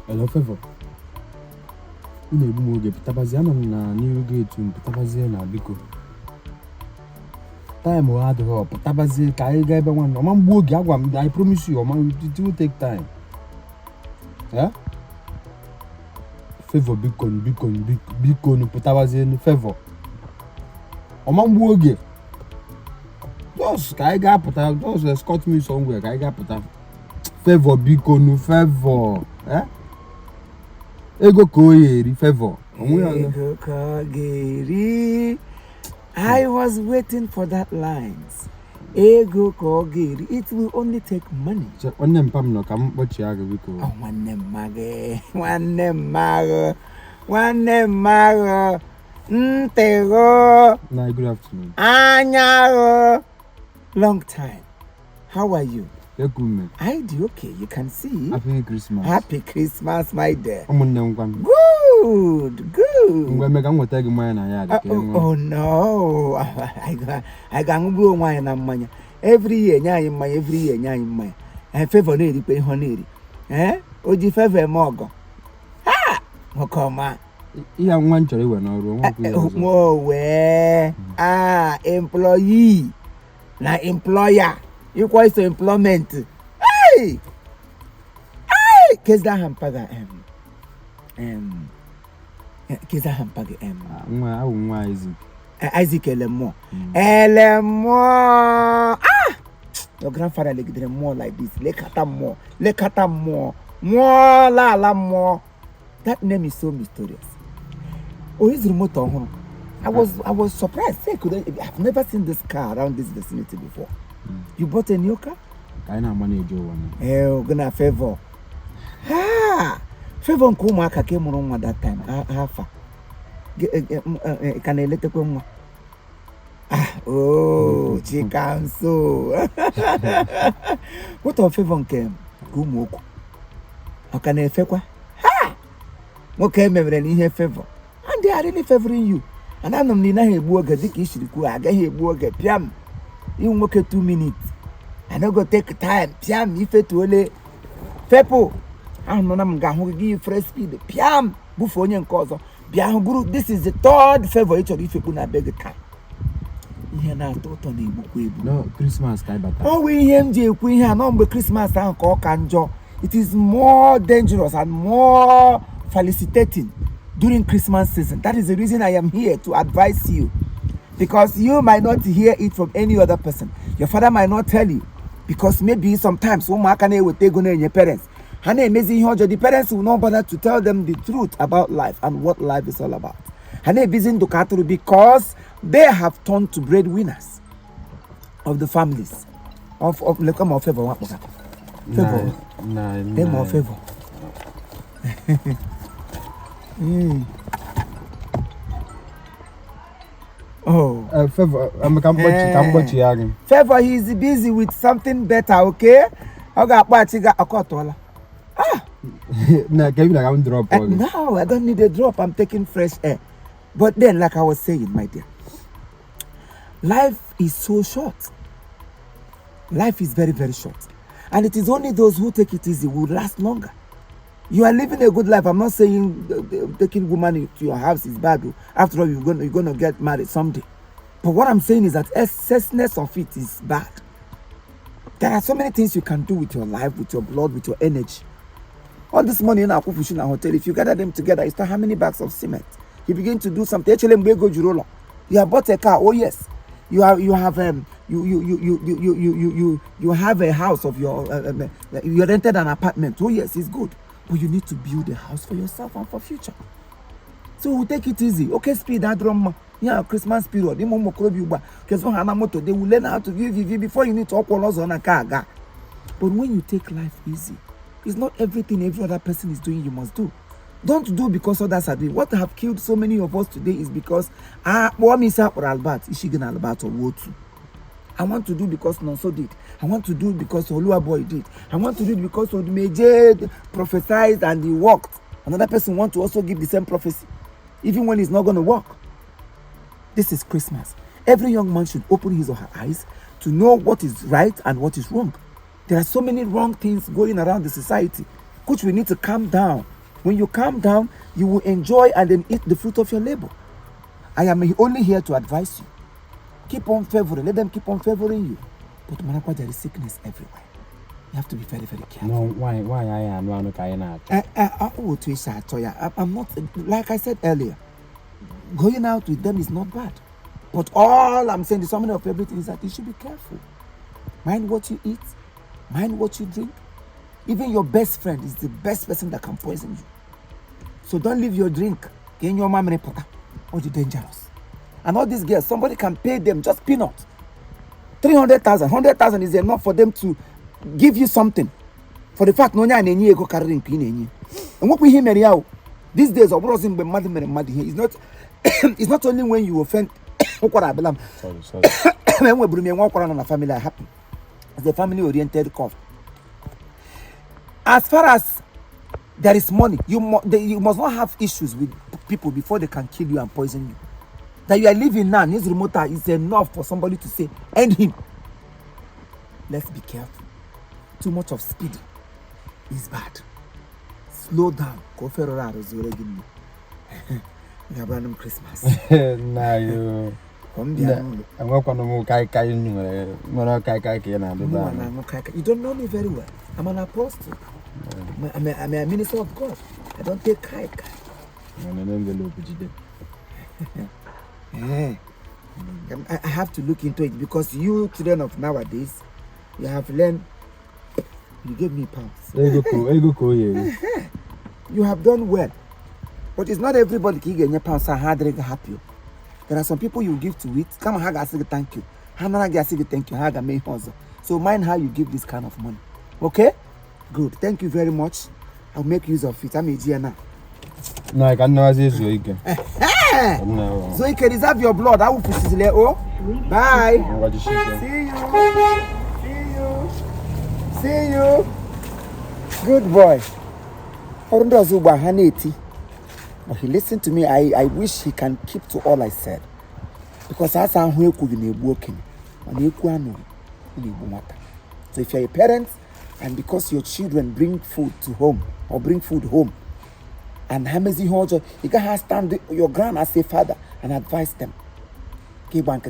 Hello, Therefor. Na-egbu oge pụtabazie anọ m na new gate pụtabazie na biko. Time o adịghị pụtabazie ka anyị gaa ebe nwanne. Ọma mgbu oge agwa m, I promise you, it will take time. Eh? Therefor biko pụtabazie Therefor. Ọma mgbu oge. Just ka anyị gaa pụta, just escort me somewhere ka anyị gaa pụta. Therefor biko Therefor. Eh? Ego koyeri Therefor. Ego kogeri. I was waiting for that lines. Ego kogeri. It will only take money. Onne mpam no ka m kpọchi aga biko. Oh, nwanne mmago. Ntego. Na good afternoon. Anyago. Long time. How are you? I do okay. You can see. Happy Christmas. Happy Christmas, my dear. Good. Oh no. I can blow wine and money. Every year, every year, and Therefor lady pay honey. Eh? Oji Therefor mogo. Ha! Mokoma. Yeah, one cherry when employee. Na employer. Equals to employment. Hey! Kesa hampaga Kesa hampaga Isaac Elemo. Your grandfather like them more like this. Lekata more. More la more. That name is so mysterious. Oh, is remote on. I was surprised. I've never seen this car around this vicinity before. You bought a new car? I know money Joe one. Gonna Therefor. Therefor Kumaka came on at that time. Half. Can I let the oh, chicken so. What of Therefor came? Kumoko. How can I fake? Okay, memory in here Therefor. And they are really favoring you. And I don't need a book a dick issue. I get here book a piam. You work 2 minutes. I don't go take time. Piam, if it will. Therefor. I'm not going to give you fresh speed. Piam, Buffonian cause. Guru, this is the third Therefor if you could beg a time. Here now, totally. No, Christmas time, but oh, we MJ Queen here, no, Christmas time, call Kanjo. It is more dangerous and more felicitating during Christmas season. That is the reason I am here to advise you. Because you might not hear it from any other person. Your father might not tell you. Because maybe sometimes will take on your parents. And the parents will not bother to tell them the truth about life and what life is all about. And because they have turned to breadwinners of the families. Of come of Therefor. Therefor. Them of Therefor. Oh, Therefor, Therefor, he is busy with something better, okay? I got a cottola. No, drop. No, I don't need a drop. I'm taking fresh air. But then, like I was saying, my dear, life is so short. Life is very, very short. And it is only those who take it easy will last longer. You are living a good life. I'm not saying taking woman to your house is bad. After all, you're gonna get married someday. But what I'm saying is that excessiveness of it is bad. There are so many things you can do with your life, with your blood, with your energy. All this money in our hotel, if you gather them together, it's not how many bags of cement. You begin to do something. Actually, you have bought a car. Oh yes, you have a house of your. You rented an apartment. Oh yes, it's good. But you need to build a house for yourself and for future. So we'll take it easy. Okay, speed that drum. Yeah, Christmas period. They will learn how to give before you need to on a car. But when you take life easy, it's not everything every other person is doing you must do. Don't do because others are doing. What have killed so many of us today is because what means or Albert, Ishigan Albert or Wotu. I want to do because Nonso did. I want to do because Olua Boy did. I want to do it because Odumejed prophesied and he worked. Another person wants to also give the same prophecy, even when it's not going to work. This is Christmas. Every young man should open his or her eyes to know what is right and what is wrong. There are so many wrong things going around the society, which we need to calm down When you calm down, you will enjoy and then eat the fruit of your labor. I am only here to advise you. Keep on favoring. Let them keep on favoring you. But Manakwa, there is sickness everywhere. You have to be very, very careful. No, why I am not I'm not, like I said earlier, going out with them is not bad. But all I'm saying, the summary of everything is that you should be careful. Mind what you eat. Mind what you drink. Even your best friend is the best person that can poison you. So don't leave your drink in your mom reporter or you're dangerous. And all these girls, somebody can pay them just peanuts. 300,000, 100,000 is enough for them to give you something. For the fact no nya go carrying clean enyi. And what we hear Mariao, these days of Rosin when mother here is not it's not only when you offend sorry. when we bring one on a family are happy. It's the family oriented call. As far as there is money, you must not have issues with people before they can kill you and poison you. That you are living now, his remote is enough for somebody to say, end him. Let's be careful. Too much of speed is bad. Slow down. Go for a Christmas. Nah, you. I'm not going to You don't know me very well. I'm an apostle. I'm a minister of God. I don't take kai. I have to look into it because you children of nowadays, you have learned. You gave me pounds. You have done well. But it's not everybody can get your pounds and hard to help you. There are some people you give to it. Come and say thank you. Thank you. So mind how you give this kind of money. Okay? Good. Thank you very much. I'll make use of it. I'm a GN now. No, I can never say so again. No. So you can reserve your blood. I will push it. Oh, bye. See you. Good boy. But he listened to me. I wish he can keep to all I said. Because as I'm working, so if you're a parent and because your children bring food to home or bring food home, and you can stand your ground as a father and advise them. You have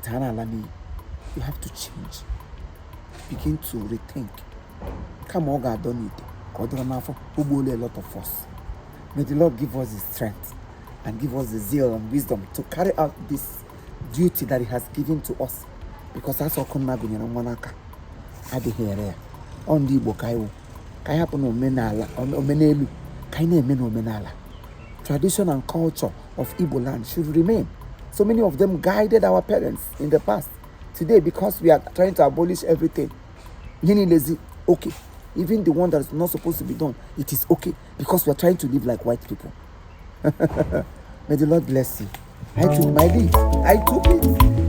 to change. Begin to rethink. Come on, God, don't need a lot of us. May the Lord give us the strength and give us the zeal and wisdom to carry out this duty that He has given to us. Because that's all Monaka. Adi here. On the Igbo Kaiwo. Kayapo no menala. Omenelu. Kaine meno menala. Tradition and culture of Igbo land should remain. So many of them guided our parents in the past. Today, because we are trying to abolish everything, lazy, okay. Even the one that is not supposed to be done, it is okay because we are trying to live like white people. May the Lord bless you. I took my leave. I took it.